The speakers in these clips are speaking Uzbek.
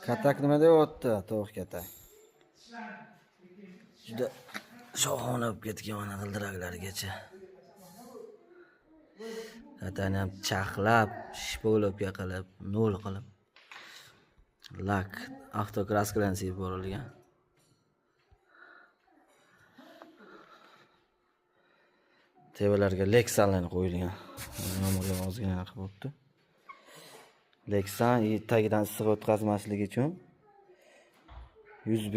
Katak nima deyapti? Tovuq katak. Juda shohona bo'lib ketgan mana g'ildiraklargacha. Katakni ham chaqlab, shipolobga qilib, nol qilib. Lak avtokraska bilan sepib borilgan. Tevalarga Lexanlar qo'yilgan. Nomorlar ozgina qilib bo'pti. Lexan tagidan issiq o'tkazmasligi uchun 100 b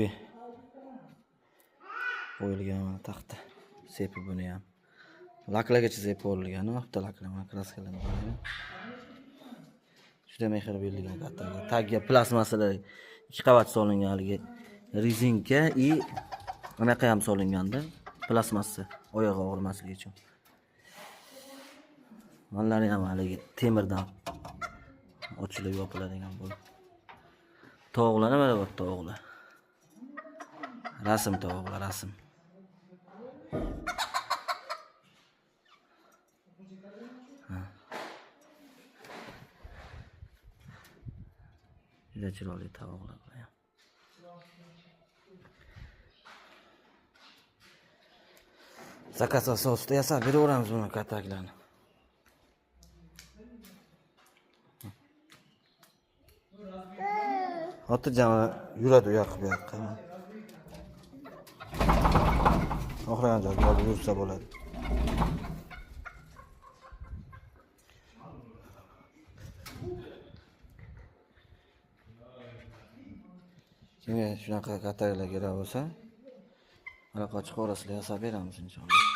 qo'yilgan mana taxta. Sepib buni ham. Laklagacha sepib borilgan, avto laklama kraskalarni qo'yilgan. Juda mehr berilgan kattaga. Tagiga plastmasalar 2 qavat solingan haligi rezinka anaqa ham solinganda, plastmassa oyoq og'rimasligi uchun. Manlari ham haligi temirdan ochilib yopiladigan bo'lib. Tovuqlar nima deyapti tovuqlar? Rasm tovuqlar, rasm. Juda chiroyli tovuqlar bular. Zakaz asosida yasab beraveramiz buni kataklarni. Xotirjam yuradi u yoqqa bu yoqqa. Xohlagan joyga olib yursa bo'ladi. Kimga shunaqa kataklar kerak bo'lsa, aloqa chiqarasizlar, yasab beramiz inshaalloh.